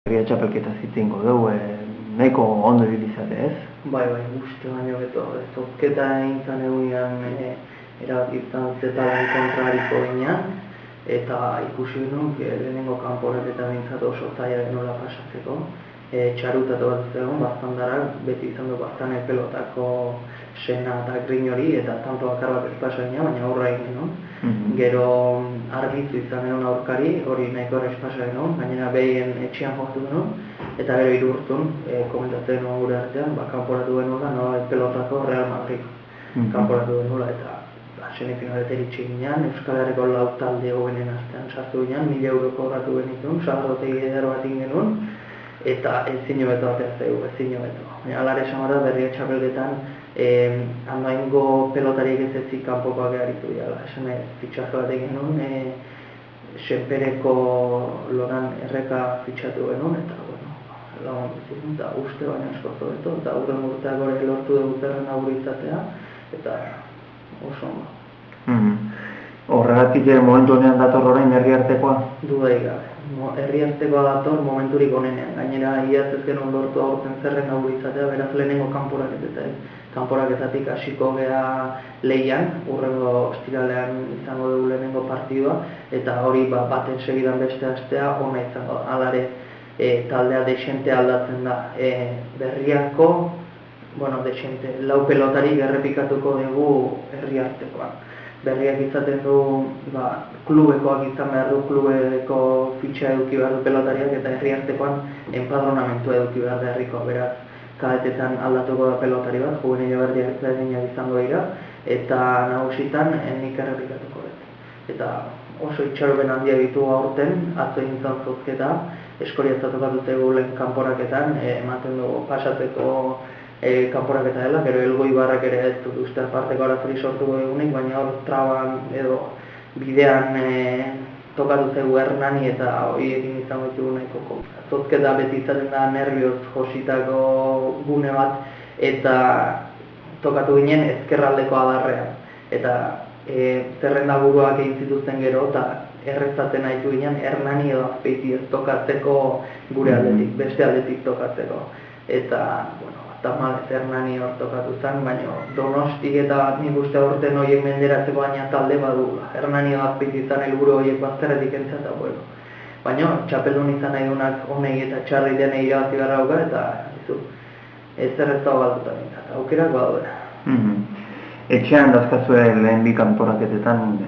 Herria txapelketa zitzengo dugu, nahiko ondo ibilizate ez? Bai, uste baino beto. Zozketa eintzan egunean erabaki izan zetaren kontrariko ginean, eta ikusi genuen, lehenengo kanporaketa bintzat oso zaila nola pasatzeko. Txarutatu bat zegoen, bastandarak, beti izan du bastane pelotako sena eta grin hori, eta tanto bakar bat ez pasa ginean, baina aurra egin genuen. Gero argizu izan genuen aurkari, hori nahiko horreiz pasa genuen, gainera behien etxean joztu genuen, eta gero irurtzun, komentatzen genuen gure artean, kanporatu genuela, pelotako Real Madrid kanporatu genuela, eta semifinalet eritxe ginean, Euskal Herriko lau talde hogenen artean sartu ginean, 1.000 euroko horratu genituen, sagarrotegi edero bat egin genuen, eta ezin hobeto ateaztegu, ezin hobeto. Alare esan da Herria txapelketan handoaingo pelotariek ez ezik kanpokoak aritu dira. Esan fitxaje bat egin genuen, Senpereko Loran Erreka fitxatu genuen, eta lagun ziren, eta uste baina asko zobeto, eta urren urteak hori lortu dugu zerren aurri izatea, eta oso ondo. Horregatik momentu honean dator orain herriartekoa? Dudarik gabe. Herriartekoa dator momenturik onenean. Gainera, iaz ez genuen lortu aurten zerren aurri izatea, beraz lehenengo kanporaketatik hasiko gea lehian, urrengo ostiralean izango dugu lehenengo partidua, eta hori baten segidan beste astea ona izango da. Alare, taldea desente aldatzen da. Berriako, desente, lau pelotari errepikatuko dugu herriartekoan. Berriak izaten du, klubekoak izan behar du, klubeko fitxa eduki behar du pelotariak, eta herriartekoan enpadronamentu eduki behar da herriko. Beraz, kadetetan aldatuko da pelotari bat, juvenile berdiak izango dira, eta nagusitan nik errepikatuko dut. Eta oso itxaropen handia ditu aurten, atzo egin zan zozketa, eskoriatzatuko dutegu lehen kanporaketan, ematen dugu pasatzeko kanporaketa dela, gero Elgoi Barrak ere ez dut uste aparteko arazori sortuko egunik, baina hor traban edo bidean tokatu zegu Hernani eta horiekin izango ditugu nahiko. Zozketa beti izaten da nervioz jositako gune bat, eta tokatu ginen ezkerraldeko adarrean. Eta zerrenda buruak egin zituzten gero, eta errezatzen nahitu ginen Hernani edo Azpeiti ez tokatzeko gure aldetik, beste aldetik tokatzeko. Eta, tamalez Hernani hor tokatu zen, baina Donostik eta nik uste aurten horiek menderatzeko baina talde badula. Hernani edo Azpeiti izan helburu horiek bazterretik entzat, baina txapeldun izan nahi dunak honei eta txarri denei irabazi gara hauka, eta ezer ez da galduta nintzat, aukerak badaude. Etxean dazkazue lehen bi kanporaketetan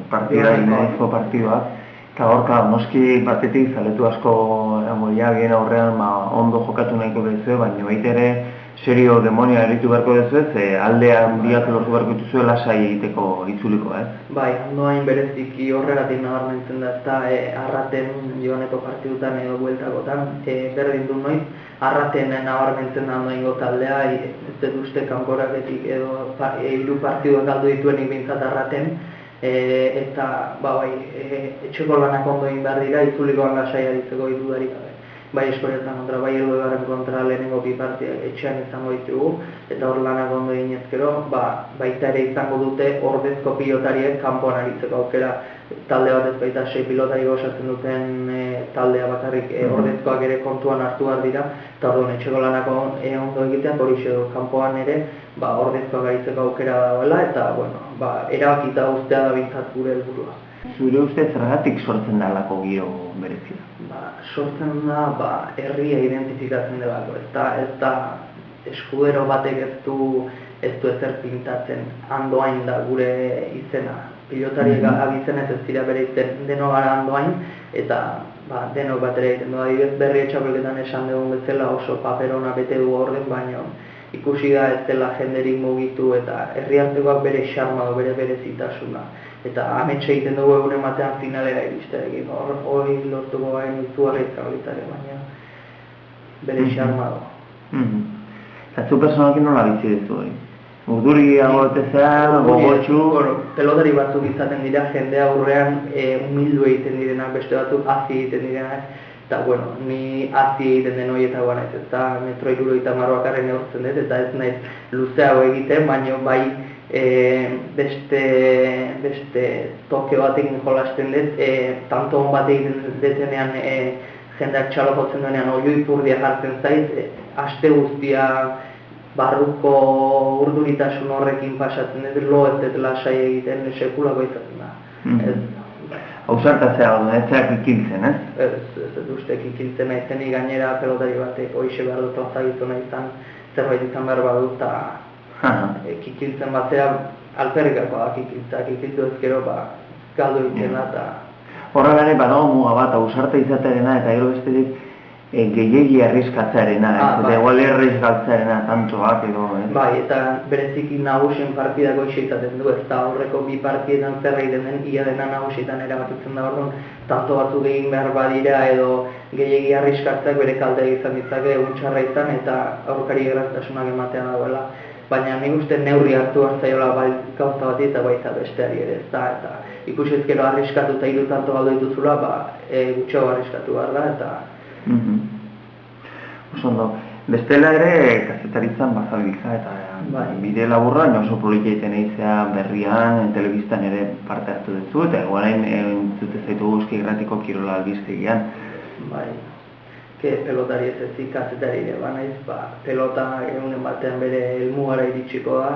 partida, inezko partiduak, eta horka noski batetik zaletu asko bien aurrean ondo jokatu nahiko behizue, baina baita ere serio demonia eritu beharko dezuez, aldean biak lortu beharko dituzue lasai egiteko itzuliko, ez? Bai, ondoain bereziki horregatik nabarmentzen da, eta arraten joaneko partidutan edo bueltakotan, berdin du noiz, arraten nabarmentzen da ondoaingo taldea, ez dut uste kanporaketik edo hiru partiduak galdu dituenik bintzat arraten, eta etxeko lanak ondo egin behar dira, itzulikoan lasai aritzeko dudarik gabe. Bai eskoriatzen kontra, bai Elgoibarren kontra lehenengo bi partidak etxean izango ditugu, eta hor lanak ondo egin ezkero, baita ere izango dute ordezko pilotariek kanpoan aritzeko aukera. Talde bat ez baita 6 pilotari osatzen duten taldea bakarrik ordezkoak ere kontuan hartu behar dira, eta orduan etxeko lanak ondo egiteak hori xedo kanpoan ere ordezkoak aritzeko aukera dagoela, eta erabakita ustea da bintzat gure helburua. Zure uste zergatik sortzen da alako giro berezia? Sortzen da herria identifikatzen delako, ez da eskudero batek ez du ezer pintatzen, Andoain da gure izena. Pilotariek abizenez ez dira bere izen deno gara Andoain, eta denok bat ere egiten du. Adibidez Herria txapelketan esan dugun bezala oso paperona bete du orden, baina ikusi da ez dela jenderik mugitu eta herriartekoak bere xarma du, bere berezitasuna. Eta ametxe egiten dugu egunen batean finalera iristearekin, hori lortuko gain izugarrizka horitzare, baina bere xarma du. Eta zu personalkin nola bizi dezu hori? Urduri agotezea, gogotxu? Pelotari batzuk izaten dira, jende aurrean humildu egiten direnak, beste batzuk hazi egiten direnak, eta ni hazi egiten den horietako naiz, ez da metro 70 bakarren neurtzen dut, eta ez naiz luzeago egiten, baina bai beste toke batekin jolasten dut, tanto on bat egiten detenean jendeak txalo jotzen duenean oio ipurdia jartzen zait, aste guztia barruko urduritasun horrekin pasatzen ez lo ez dut lasai egiten sekulako izaten da. Ausartatzea hau da, ez ikiltzen, ez? Ez uste ikiltzen naizenik gainera pelotari batek hoixe behar dut ozagitu nahi izan, zerbait izan behar badut, eta kikiltzen batzea alperrikakoa kikiltu ezkero galdu egiten da. Horrela ere badago muga bat, ausarta izatearena eta gero bestetik gehiegi arriskatzearena, eta igual errizgaltzearena tantoak edo, Bai, eta bereziki nagusien partidako iso izaten du, ez da horreko bi partietan zer egiten den, ia dena nagusietan erabakitzen da orduan, tanto batzuk egin behar badira edo gehiegi arriskatzeak bere kaltea izan ditzake egun txarra izan eta aurkari erraztasunak ematea dagoela. Baina nik uste neurri hartu hartzaiola bai gauza bati eta baita besteari ere, ez da, eta ikusi ezkero arriskatu eta hiru tanto galdu dituzula, gutxago arriskatu behar da, eta Oso ondo, bestela ere kazetaritzan bazabiltza eta bide laburra oso polita egiten eizea berrian, telebistan ere parte hartu dutzu eta eguaren entzute zaitu guzki irratiko kirola albiztegian. Bai, pelotari ez ezik kazetari ere banaiz, pelota egunen batean bere helmugara iritsiko da,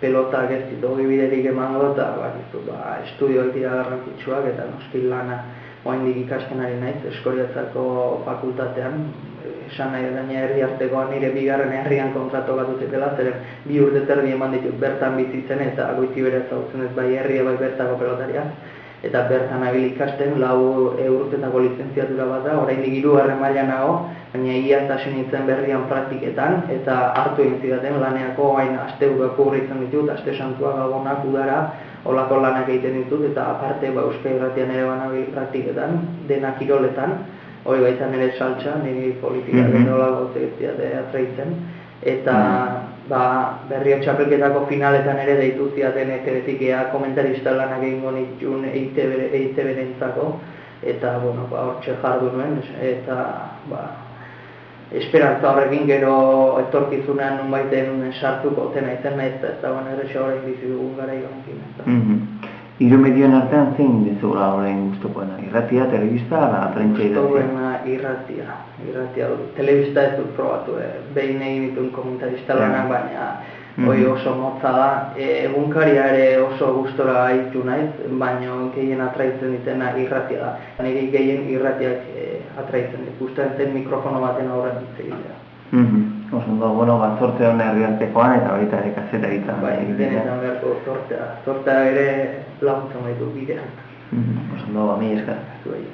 pelotak ez ditu biderik emango eta estudioak dira garrantzitsuak eta noski lana oraindik ikasten ari naiz Eskoriatzako fakultatean, esan nahi gaina herri artekoa nire bigarren herrian kontratokatu zitela, zeren 2 urte terdi eman ditut bertan bizitzen eta goiti bere ezagutzen ez bai herria bai bertako pelotaria, eta bertan nabil ikasten 4 urtetako lizentziatura bat da, oraindik 3. mailan nago, baina iaz hasi nintzen berrian praktiketan eta hartu egin zidaten laneako orain asteburuak urritzen ditut, aste santua gabonak udara, olako lanak egiten ditut eta aparte Euskal Irratian ere banabil praktiketan, dena kiroletan, hori baita nire saltza, niri politika denola gauze atraitzen, eta berrio txapelketako finaletan ere deitu ziaten ETV-tik komentarista lanak egingo nituen EITB-rentzako, eta hortxe jardu nuen, eta esperantza horrekin gero etorkizunean nunbaiten sartuko zena izan nahiz ez dagoen erresa horrein bizi dugun gara iganekin. Hiru medioen artean zein dezula horrein gustukoena? Irratia, telebista, prentsa idatzia? Gustukoena irratia. Telebista ez dut probatu, behin egin dituen komentarista lanak, baina hori oso motza da. Egunkaria ere oso gustora haitu naiz, baina gehien atraitzen ditena irratia da. Niri gehien irratiak atraitzen dit. Gustatzen zen mikrofono baten aurrean hitz egitea. Oso ondo, zorte hona herrialtekoan eta baita ere kazetaritzan. Bai, denetan beharko zortea. Zortea ere laguntzen baitu bidean. Oso ondo, mi esker. Zuei.